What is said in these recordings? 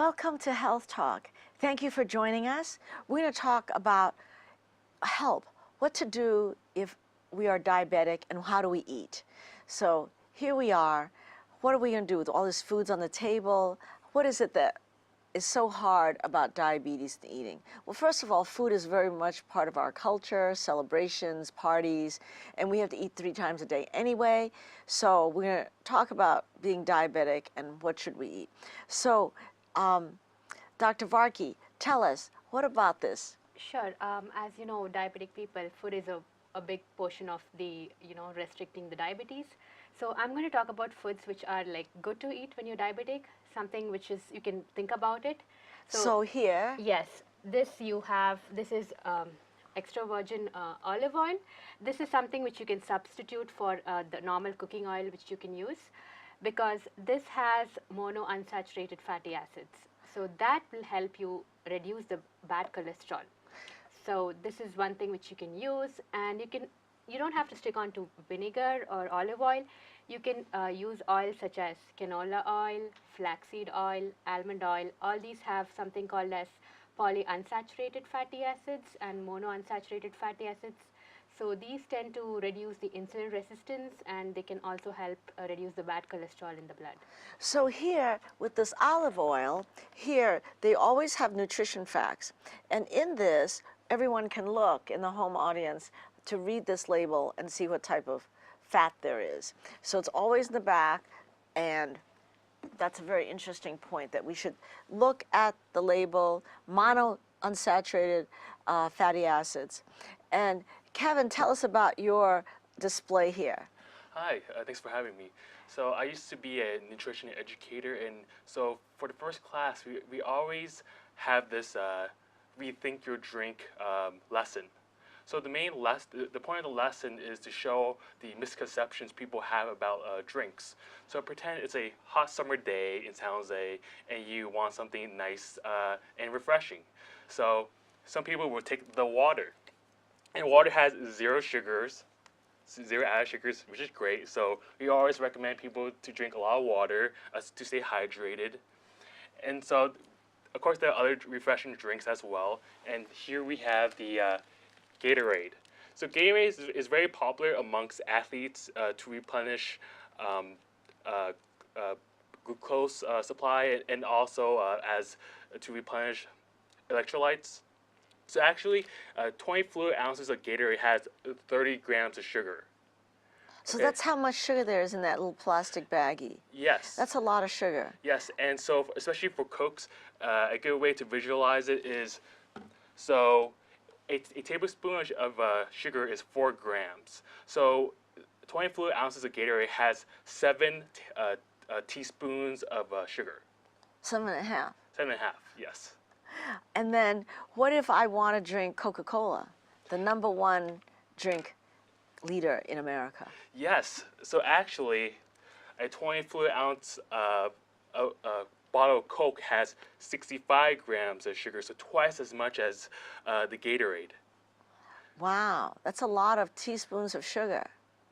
Welcome to Health Talk. Thank you for joining us. We're going to talk about what to do if we are diabetic and how do we eat. So here we are. What are we going to do with all these foods on the table? What is it that is so hard about diabetes and eating? Well, first of all, food is very much part of our culture, celebrations, parties, and we have to eat 3 times a day anyway. So we're going to talk about being diabetic and what should we eat. So, Dr. Varkey, tell us, what about this? Sure. As you know, diabetic people, food is a big portion of the, restricting the diabetes. So I'm going to talk about foods which are like good to eat when you're diabetic, something which is, you can think about it. So here, Yes, this is extra virgin olive oil. This is something which you can substitute for the normal cooking oil which you can use, because this has monounsaturated fatty acids. So that will help you reduce the bad cholesterol. So this is one thing which you can use, and you don't have to stick on to vinegar or olive oil. You can use oils such as canola oil, flaxseed oil, almond oil. All these have something called as polyunsaturated fatty acids and monounsaturated fatty acids. So these tend to reduce the insulin resistance, and they can also help reduce the bad cholesterol in the blood. so here with this olive oil, here they always have nutrition facts. And in this, everyone can look in the home audience to read this label and see what type of fat there is. So it's always in the back, and that's a very interesting point that we should look at the label, monounsaturated fatty acids. And Kevin, tell us about your display here. Hi, thanks for having me. So I used to be a nutrition educator, and so for the first class, we always have this rethink your drink lesson. So the the point of the lesson is to show the misconceptions people have about drinks. So pretend it's a hot summer day in San Jose, and you want something nice and refreshing. So some people will take the water, and water has 0 sugars, 0 added sugars, which is great. So we always recommend people to drink a lot of water to stay hydrated. And so, of course, there are other refreshing drinks as well. And here we have the Gatorade. So Gatorade is very popular amongst athletes to replenish glucose supply, and also as to replenish electrolytes. So actually, 20 fluid ounces of Gatorade has 30 grams of sugar. So Okay. that's how much sugar there is in that little plastic baggie. Yes. That's a lot of sugar. Yes, and so especially for cooks, a good way to visualize it is, so a tablespoon of sugar is 4 grams. So 20 fluid ounces of Gatorade has 7 teaspoons of sugar. 7.5. 7.5, yes. And then what if I want to drink Coca-Cola, the #1 drink leader in America? Yes, so actually, a 20 fluid ounce bottle of Coke has 65 grams of sugar, so twice as much as the Gatorade. Wow, that's a lot of teaspoons of sugar.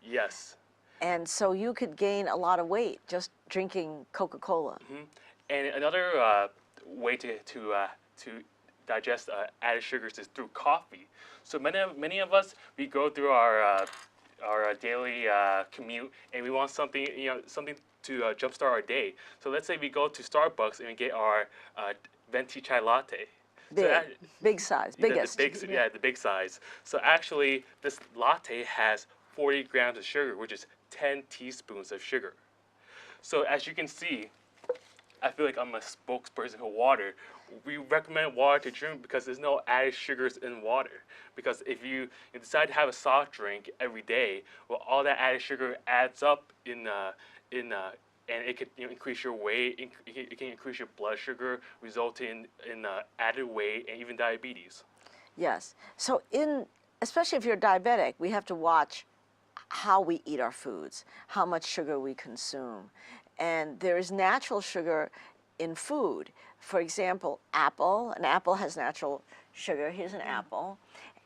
Yes. And so you could gain a lot of weight just drinking Coca-Cola. Mm-hmm. And another way to digest added sugars is through coffee. So many of us, we go through our daily commute, and we want something to jumpstart our day. So let's say we go to Starbucks and we get our venti chai latte. Big size, biggest. The big size. So actually, this latte has 40 grams of sugar, which is 10 teaspoons of sugar. So as you can see, I feel like I'm a spokesperson for water. We recommend water to drink because there's no added sugars in water. Because if you decide to have a soft drink every day, well, all that added sugar adds up and it could increase your weight. It can increase your blood sugar, resulting in added weight and even diabetes. Yes. So especially if you're diabetic, we have to watch how we eat our foods, how much sugar we consume. And there is natural sugar in food. For example, an apple has natural sugar. Here's an apple.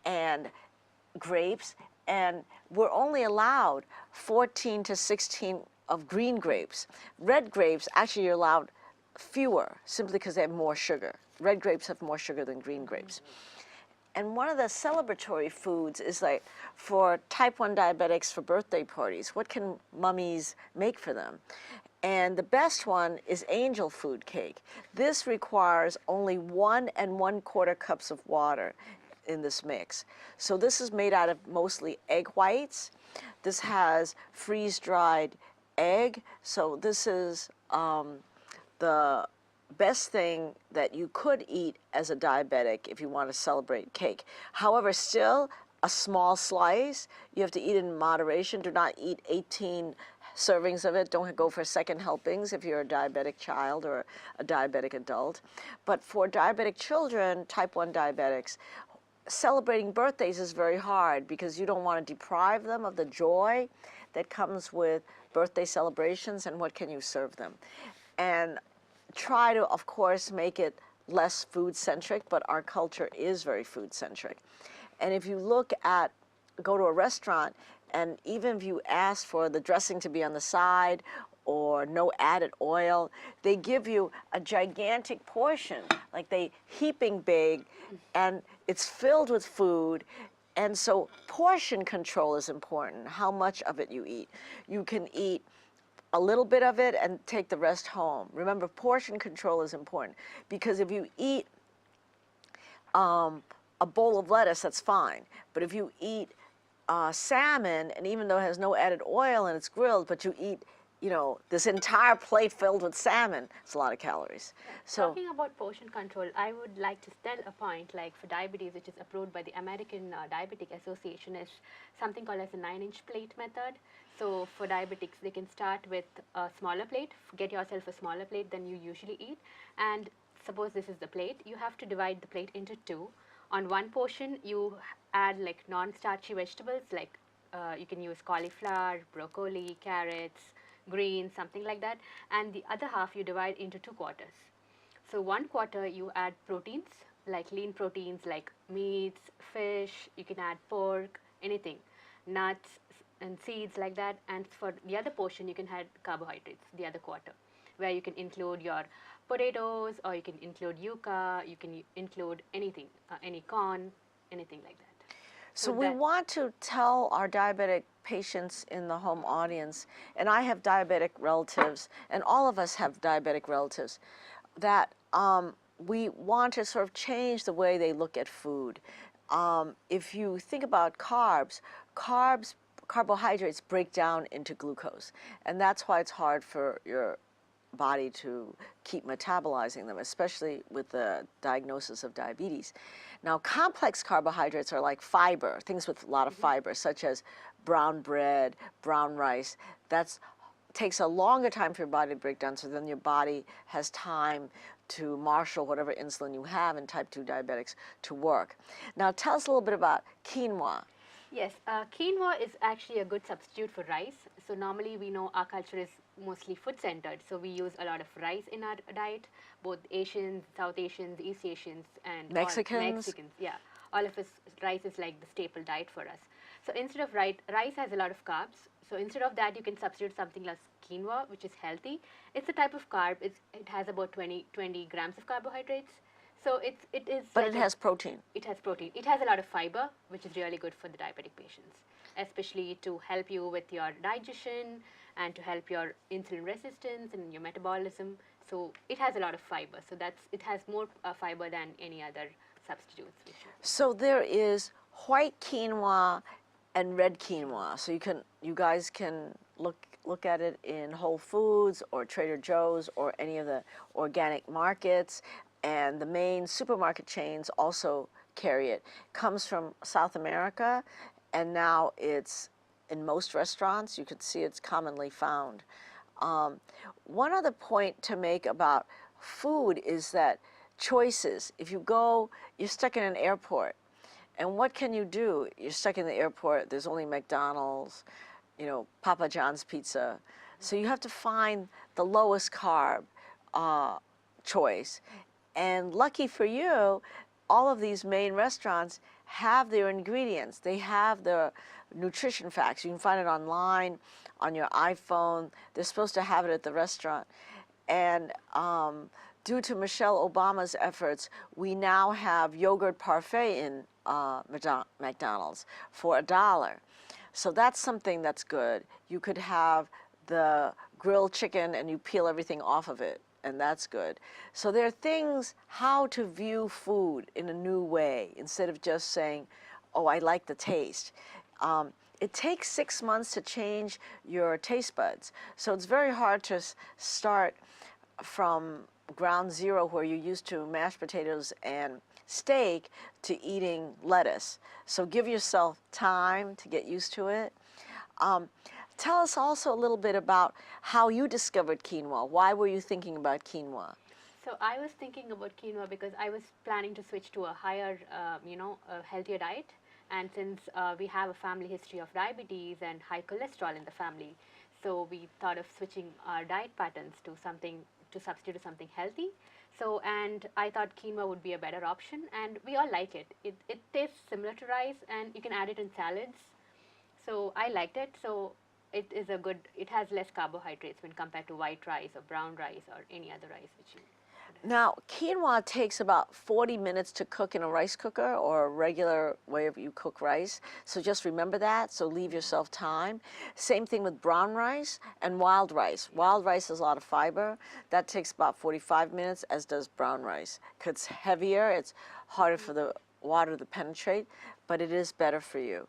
And grapes. And we're only allowed 14 to 16 of green grapes. Red grapes, actually you're allowed fewer simply because they have more sugar. Red grapes have more sugar than green grapes. And one of the celebratory foods is like for type 1 diabetics for birthday parties, what can mummies make for them? And the best one is angel food cake. This requires only 1 1/4 cups of water in this mix. So this is made out of mostly egg whites. This has freeze-dried egg. So this is the best thing that you could eat as a diabetic if you want to celebrate cake. However, still a small slice. You have to eat in moderation. Do not eat 18 servings of it. Don't go for second helpings if you're a diabetic child or a diabetic adult. But for diabetic children, type 1 diabetics, celebrating birthdays is very hard because you don't want to deprive them of the joy that comes with birthday celebrations, and what can you serve them? And try to, of course, make it less food-centric, but our culture is very food-centric. And if you look at, go to a restaurant, and even if you ask for the dressing to be on the side or no added oil, they give you a gigantic portion, like they heaping big, and it's filled with food. And so portion control is important, how much of it you eat. You can eat a little bit of it and take the rest home. Remember, portion control is important because if you eat a bowl of lettuce, that's fine. But if you eat salmon, and even though it has no added oil and it's grilled, but you eat, you know, this entire plate filled with salmon, it's a lot of calories. So talking about portion control, I would like to tell a point, like for diabetes, which is approved by the American Diabetic Association, is something called as the 9-inch plate method. So for diabetics, they can start with a smaller plate, get yourself a smaller plate than you usually eat, and suppose this is the plate, you have to divide the plate into two. On one portion, you add like non-starchy vegetables, like you can use cauliflower, broccoli, carrots, greens, something like that, and the other half you divide into 2 quarters. So 1/4 you add proteins, like lean proteins like meats, fish, you can add pork, anything, nuts and seeds like that, and for the other portion you can add carbohydrates, the other quarter, where you can include your potatoes, or you can include yuca, you can include anything, any corn, anything like that. So we want to tell our diabetic patients in the home audience, and I have diabetic relatives, and all of us have diabetic relatives, that we want to sort of change the way they look at food. If you think about carbohydrates break down into glucose, and that's why it's hard for your body to keep metabolizing them, especially with the diagnosis of diabetes. Now, complex carbohydrates are like fiber, things with a lot of fiber, such as brown bread, brown rice. That takes a longer time for your body to break down, so then your body has time to marshal whatever insulin you have in type 2 diabetics to work. Now, tell us a little bit about quinoa. Yes, quinoa is actually a good substitute for rice. So normally we know our culture is mostly food-centered, so we use a lot of rice in our diet, both Asians, South Asians, East Asians, and Mexicans. Yeah, all of us, rice is like the staple diet for us. So instead of rice has a lot of carbs. So instead of that, you can substitute something like quinoa, which is healthy. It's a type of carb. It has about 20 grams of carbohydrates. So it is. But it has protein. It has protein. It has a lot of fiber, which is really good for the diabetic patients, especially to help you with your digestion and to help your insulin resistance and your metabolism. So it has a lot of fiber. So it has more fiber than any other substitutes. So there is white quinoa and red quinoa. So you guys can look at it in Whole Foods or Trader Joe's or any of the organic markets. And the main supermarket chains also carry it. Comes from South America, and now it's in most restaurants. You can see it's commonly found. One other point to make about food is that choices. If you go, you're stuck in an airport, and what can you do? You're stuck in the airport, there's only McDonald's, Papa John's pizza. So you have to find the lowest carb choice. And lucky for you, all of these main restaurants have their ingredients. They have the nutrition facts. You can find it online, on your iPhone. They're supposed to have it at the restaurant. And due to Michelle Obama's efforts, we now have yogurt parfait in McDonald's for $1. So that's something that's good. You could have the grilled chicken and you peel everything off of it, and that's good. So there are things how to view food in a new way instead of just saying, oh, I like the taste. It takes 6 months to change your taste buds. So it's very hard to start from ground zero where you're used to mashed potatoes and steak to eating lettuce. So give yourself time to get used to it. Tell us also a little bit about how you discovered quinoa. Why were you thinking about quinoa? So I was thinking about quinoa because I was planning to switch to a higher, a healthier diet. And since we have a family history of diabetes and high cholesterol in the family, so we thought of switching our diet patterns to something to substitute something healthy. So, and I thought quinoa would be a better option, and we all like it. It tastes similar to rice, and you can add it in salads. So I liked it. So it has less carbohydrates when compared to white rice or brown rice or any other rice which you. Now, quinoa takes about 40 minutes to cook in a rice cooker or a regular way of you cook rice. So just remember that. So leave yourself time. Same thing with brown rice and wild rice. Wild rice has a lot of fiber. That takes about 45 minutes, as does brown rice. 'Cause it's heavier, it's harder for the water to penetrate, but it is better for you.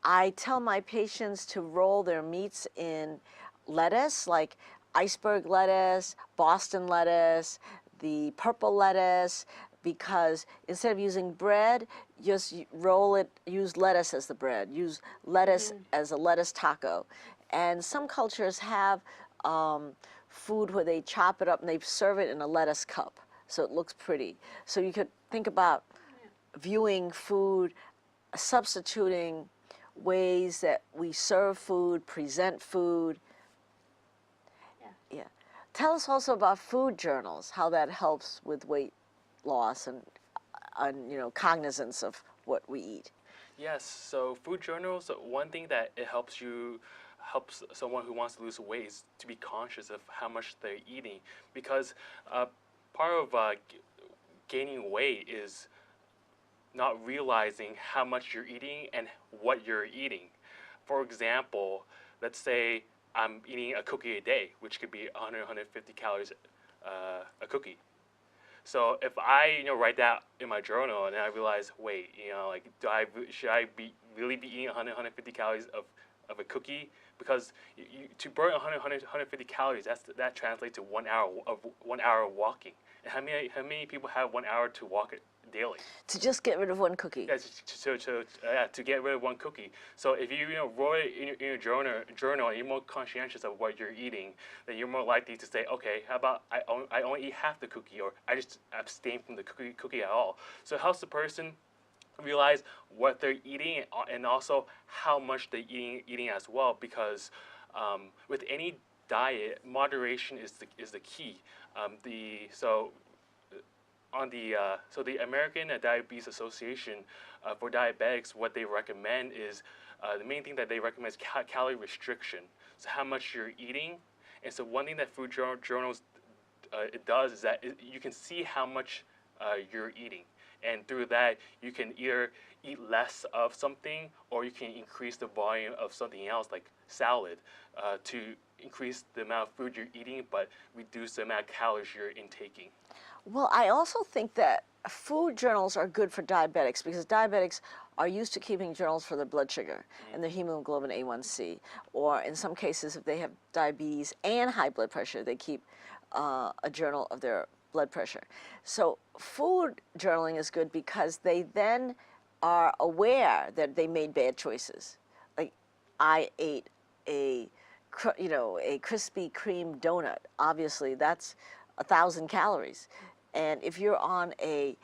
I tell my patients to roll their meats in lettuce, like iceberg lettuce, Boston lettuce, the purple lettuce, because instead of using bread, just roll it, use lettuce as the bread, use lettuce as a lettuce taco. And some cultures have food where they chop it up and they serve it in a lettuce cup, so it looks pretty. So you could think about viewing food, substituting ways that we serve food, present food. Yeah. Tell us also about food journals, how that helps with weight loss and cognizance of what we eat. Yes, so food journals, one thing that it helps someone who wants to lose weight is to be conscious of how much they're eating, because part of gaining weight is not realizing how much you're eating and what you're eating. For example, let's say I'm eating a cookie a day, which could be 100, 150 calories a cookie. So if I write that in my journal and then I realize, wait, should I really be eating 100, 150 calories of a cookie? Because to burn 100, 150 calories, that translates to 1 hour of walking. And how many people have 1 hour to walk daily? To just get rid of one cookie. Yeah, to get rid of one cookie. So if you wrote it in your journal, and you're more conscientious of what you're eating, then you're more likely to say, okay, how about I only eat half the cookie, or I just abstain from the cookie at all. So it helps the person realize what they're eating and also how much they're eating as well, because with any diet, moderation is the key. The American Diabetes Association for diabetics, what they recommend is the main thing that they recommend is calorie restriction. So how much you're eating, and so one thing that food journals it does is that you can see how much you're eating, and through that you can either eat less of something or you can increase the volume of something else like salad to increase the amount of food you're eating but reduce the amount of calories you're intaking. Well, I also think that food journals are good for diabetics because diabetics are used to keeping journals for their blood sugar and their hemoglobin A1C, or in some cases if they have diabetes and high blood pressure, they keep a journal of their blood pressure. So food journaling is good because they then are aware that they made bad choices. Like I ate a Krispy Kreme donut. Obviously that's 1,000 calories. And if you're on a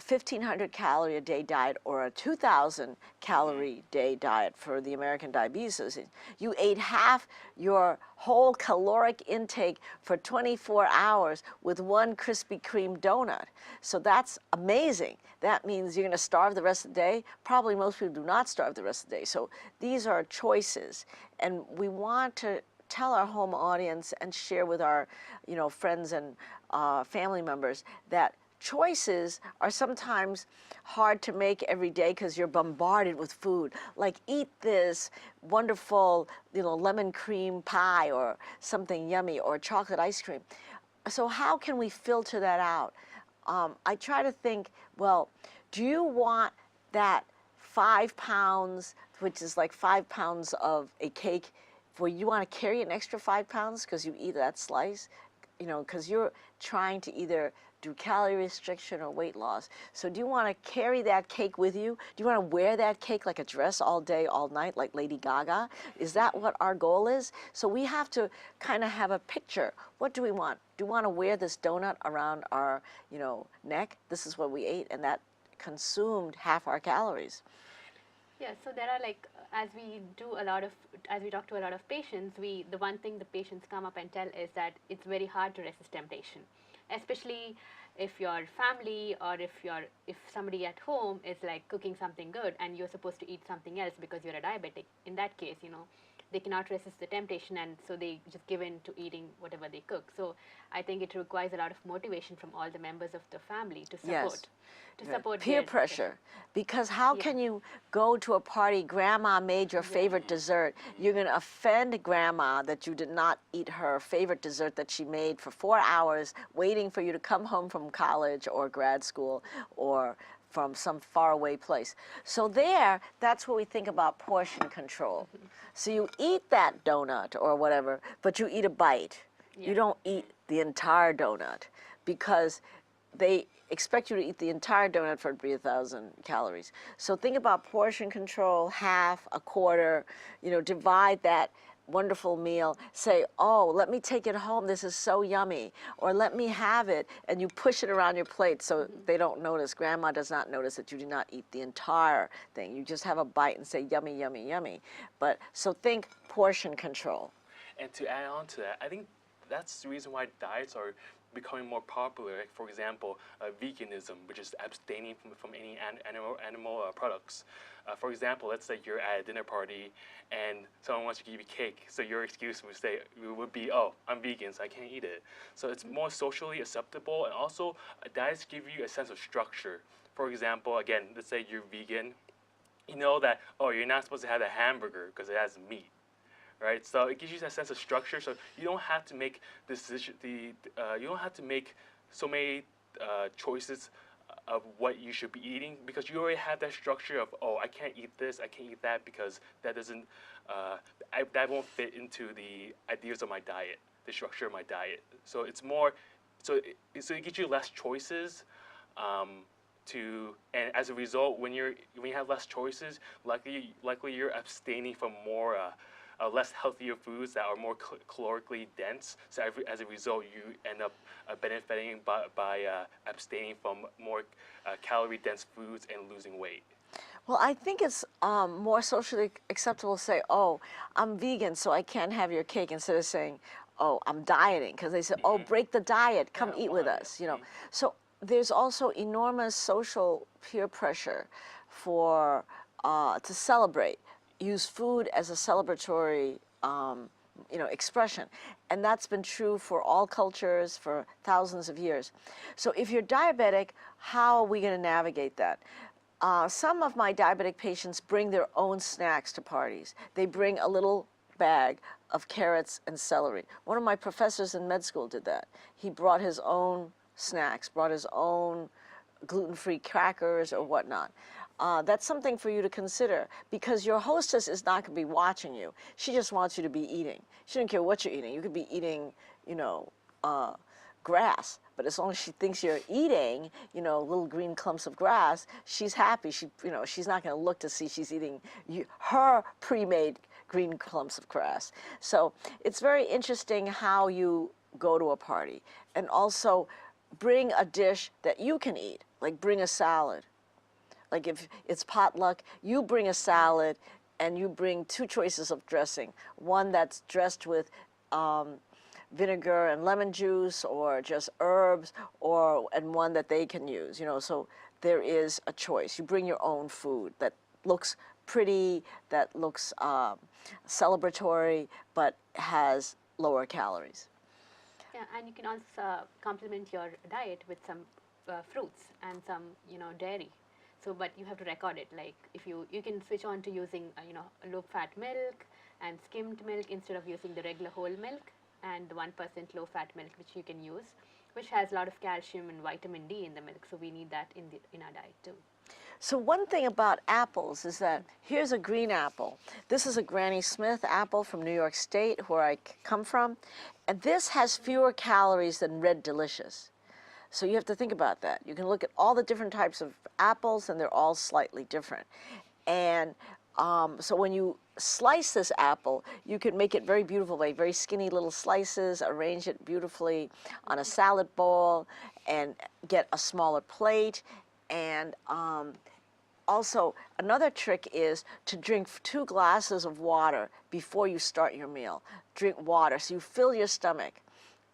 1,500 calorie a day diet or a 2,000 calorie day diet for the American Diabetes Association, you ate half your whole caloric intake for 24 hours with one Krispy Kreme donut. So that's amazing. That means you're going to starve the rest of the day. Probably most people do not starve the rest of the day. So these are choices. And we want to tell our home audience and share with our, friends and family members that choices are sometimes hard to make every day because you're bombarded with food. Like, eat this wonderful, lemon cream pie or something yummy, or chocolate ice cream. So how can we filter that out? I try to think, well, do you want that 5 pounds, which is like 5 pounds of a cake, where you want to carry an extra 5 pounds because you eat that slice? Because you're trying to either do calorie restriction or weight loss. So do you want to carry that cake with you? Do you want to wear that cake like a dress all day, all night, like Lady Gaga? Is that what our goal is? So we have to kind of have a picture. What do we want? Do we want to wear this donut around our, neck? This is what we ate, and that consumed half our calories. Yeah, so there are as we talk to a lot of patients, the one thing the patients come up and tell is that it's very hard to resist temptation, especially if your family or if somebody at home is like cooking something good and you're supposed to eat something else because you're a diabetic. In that case, they cannot resist the temptation, and so they just give in to eating whatever they cook. So I think it requires a lot of motivation from all the members of the family to support. Yes. Support peer their pressure, because how can you go to a party, grandma made your favorite dessert, you're going to offend grandma that you did not eat her favorite dessert that she made for 4 hours waiting for you to come home from college or grad school or from some faraway place. So that's what we think about portion control. So you eat that donut or whatever, but you eat a bite. You don't eat the entire donut because they expect you to eat the entire donut for it to be 1,000 calories. So think about portion control, half, a quarter, divide that wonderful meal. Say, oh, let me take it home. This is so yummy. Or let me have it. And you push it around your plate so they don't notice. Grandma does not notice that you did not eat the entire thing. You just have a bite and say, yummy, yummy, yummy. So think portion control. And to add on to that, I think that's the reason why diets are becoming more popular. Like, for example, veganism, which is abstaining from any animal products. For example, let's say you're at a dinner party and someone wants to give you cake, so your excuse would be, oh, I'm vegan, so I can't eat it. So it's more socially acceptable, and also diets give you a sense of structure. For example, again, let's say you're vegan, you know that, oh, you're not supposed to have a hamburger because it has meat. Right, so it gives you that sense of structure. So you don't have to make you don't have to make so many choices of what you should be eating, because you already have that structure of, oh, I can't eat this, I can't eat that because that doesn't that won't fit into the ideas of my diet, the structure of my diet. So it's more, so it gives you less choices. And as a result, when you have less choices, likely you're abstaining from more. Less healthier foods that are more calorically dense. So as a result, you end up benefiting by abstaining from more calorie-dense foods and losing weight. Well, I think it's more socially acceptable to say, oh, I'm vegan, so I can't have your cake, instead of saying, oh, I'm dieting, because they say, oh, break the diet, come eat with us, So there's also enormous social peer pressure to celebrate. Use food as a celebratory, expression. And that's been true for all cultures for thousands of years. So if you're diabetic, how are we going to navigate that? Some of my diabetic patients bring their own snacks to parties. They bring a little bag of carrots and celery. One of my professors in med school did that. He brought his own snacks, brought his own gluten-free crackers or whatnot. That's something for you to consider, because your hostess is not going to be watching you. She just wants you to be eating. She doesn't care what you're eating. You could be eating, grass, but as long as she thinks you're eating, little green clumps of grass, she's happy. She's not going to look to see she's eating her pre-made green clumps of grass. So it's very interesting how you go to a party, and also bring a dish that you can eat, like bring a salad. Like if it's potluck, you bring a salad and you bring 2 choices of dressing. One that's dressed with vinegar and lemon juice, or just herbs, and one that they can use. So there is a choice. You bring your own food that looks pretty, that looks celebratory, but has lower calories. Yeah, and you can also complement your diet with some fruits and some, dairy. So, but you have to record it. Like if you can switch on to using, low-fat milk and skimmed milk instead of using the regular whole milk, and the 1% low-fat milk which you can use, which has a lot of calcium and vitamin D in the milk. So we need that in our diet too. So one thing about apples is that here's a green apple. This is a Granny Smith apple from New York State, where I come from, and this has fewer calories than Red Delicious. So you have to think about that. You can look at all the different types of apples, and they're all slightly different. And so when you slice this apple, you can make it very beautiful, like very skinny little slices, arrange it beautifully on a salad bowl, and get a smaller plate. And also, another trick is to drink 2 glasses of water before you start your meal. Drink water, so you fill your stomach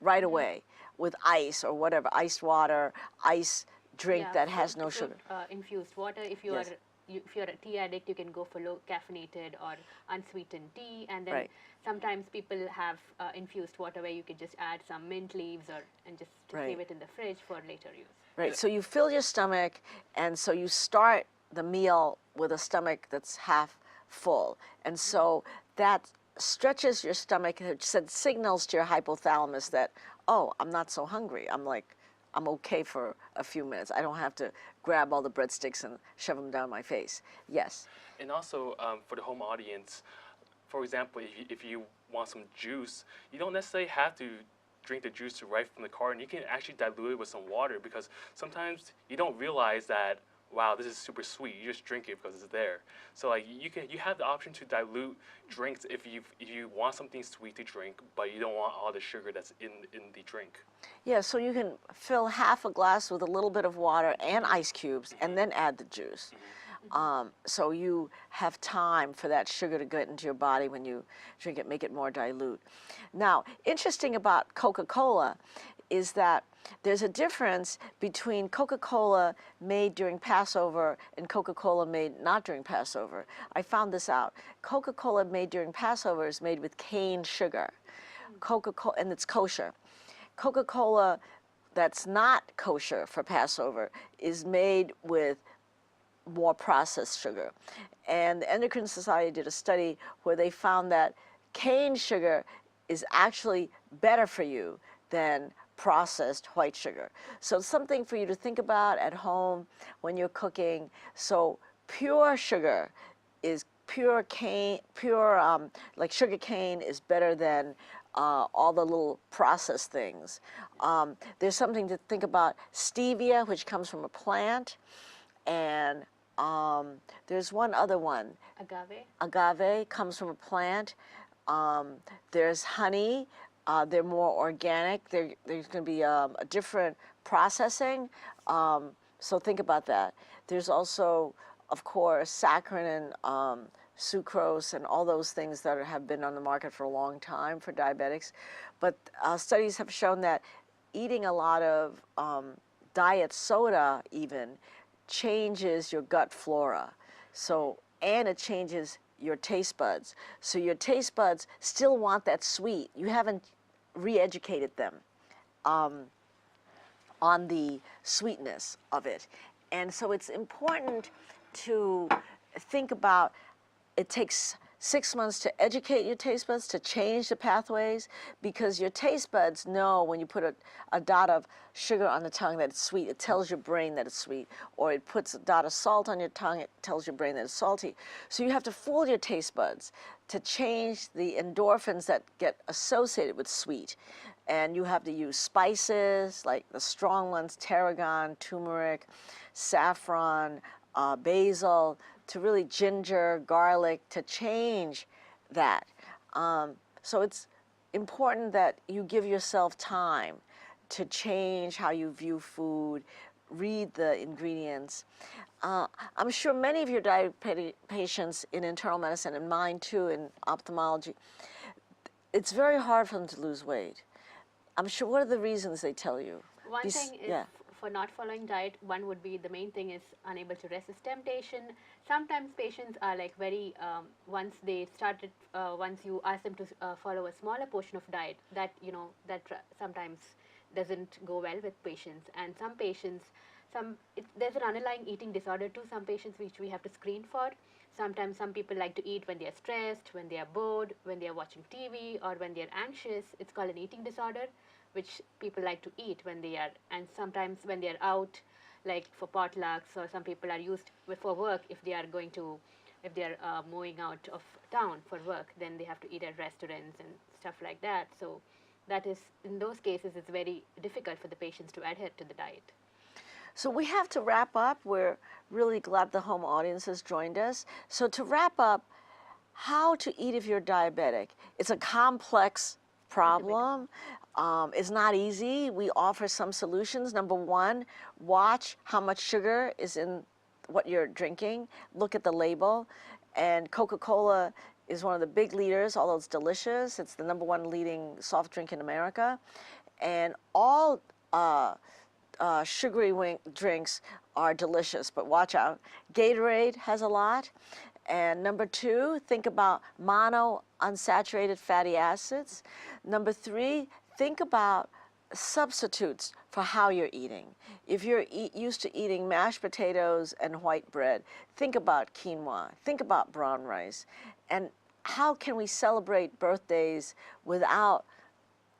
right away with ice or whatever, iced water, ice drink that has no sugar. Infused water. If you Yes. if you're a tea addict, you can go for low caffeinated or unsweetened tea, and then Right. sometimes people have infused water where you could just add some mint leaves and just Right. save it in the fridge for later use. Right, so you fill your stomach, and so you start the meal with a stomach that's half full. And so that stretches your stomach, it signals to your hypothalamus that, oh, I'm not so hungry. I'm okay for a few minutes. I don't have to grab all the breadsticks and shove them down my face. Yes. And also for the home audience, for example, if you want some juice, you don't necessarily have to drink the juice right from the carton. You can actually dilute it with some water, because sometimes you don't realize that, wow, this is super sweet. You just drink it because it's there. So like you have the option to dilute drinks if you want something sweet to drink, but you don't want all the sugar that's in the drink. Yeah, so you can fill half a glass with a little bit of water and ice cubes, and then add the juice. So you have time for that sugar to get into your body when you drink it, make it more dilute. Now, interesting about Coca-Cola is that there's a difference between Coca-Cola made during Passover and Coca-Cola made not during Passover. I found this out. Coca-Cola made during Passover is made with cane sugar. Coca-Cola, and it's kosher. Coca-Cola that's not kosher for Passover is made with more processed sugar. And the Endocrine Society did a study where they found that cane sugar is actually better for you than processed white sugar. So it's something for you to think about at home when you're cooking. So pure sugar is pure cane, like sugar cane is better than all the little processed things. There's something to think about stevia, which comes from a plant, and there's one other one. Agave. Agave comes from a plant. There's honey. They're more organic. There's going to be a different processing. So think about that. There's also, of course, saccharin and sucrose and all those things that have been on the market for a long time for diabetics. But studies have shown that eating a lot of diet soda even changes your gut flora. So, and it changes your taste buds. So your taste buds still want that sweet. You haven't re-educated them on the sweetness of it. And so it's important to think about, it takes 6 months to educate your taste buds, to change the pathways, because your taste buds know when you put a dot of sugar on the tongue that it's sweet, it tells your brain that it's sweet. Or it puts a dot of salt on your tongue, it tells your brain that it's salty. So you have to fool your taste buds to change the endorphins that get associated with sweet. And you have to use spices, like the strong ones, tarragon, turmeric, saffron, basil, to really ginger, garlic, to change that. So it's important that you give yourself time to change how you view food, read the ingredients. I'm sure many of your diabetic patients in internal medicine, and mine too in ophthalmology, it's very hard for them to lose weight. I'm sure, what are the reasons they tell you? One thing is, yeah. for not following diet, one would be the main thing is unable to resist temptation. Sometimes patients are like very, once they started, once you ask them to follow a smaller portion of diet, that, sometimes doesn't go well with patients. And some patients, there's an underlying eating disorder to some patients which we have to screen for. Sometimes some people like to eat when they are stressed, when they are bored, when they are watching TV, or when they are anxious. It's called an eating disorder, which people like to eat when they are, and sometimes when they are out, like for potlucks, or some people are used for work. If they are moving out of town for work, then they have to eat at restaurants and stuff like that. So that is, in those cases, it's very difficult for the patients to adhere to the diet. So we have to wrap up. We're really glad the home audience has joined us. So to wrap up, how to eat if you're diabetic. It's a complex problem. It's not easy. We offer some solutions. Number one, watch how much sugar is in what you're drinking. Look at the label. And Coca-Cola is one of the big leaders, although it's delicious. It's the number one leading soft drink in America. And all sugary drinks are delicious, but watch out. Gatorade has a lot. And number two, think about monounsaturated fatty acids. Number three, think about substitutes for how you're eating. If you're used to eating mashed potatoes and white bread, think about quinoa, think about brown rice. And how can we celebrate birthdays without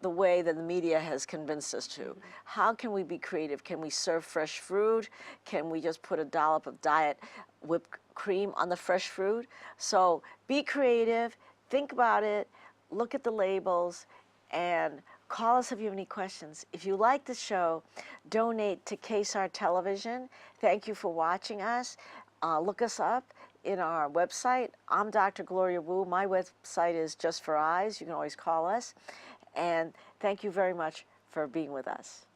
the way that the media has convinced us to? How can we be creative? Can we serve fresh fruit? Can we just put a dollop of diet whipped cream on the fresh fruit? So be creative, think about it, look at the labels, and call us if you have any questions. If you like the show, donate to KSAR Television. Thank you for watching us. Look us up in our website. I'm Dr. Gloria Wu. My website is Just for Eyes. You can always call us. And thank you very much for being with us.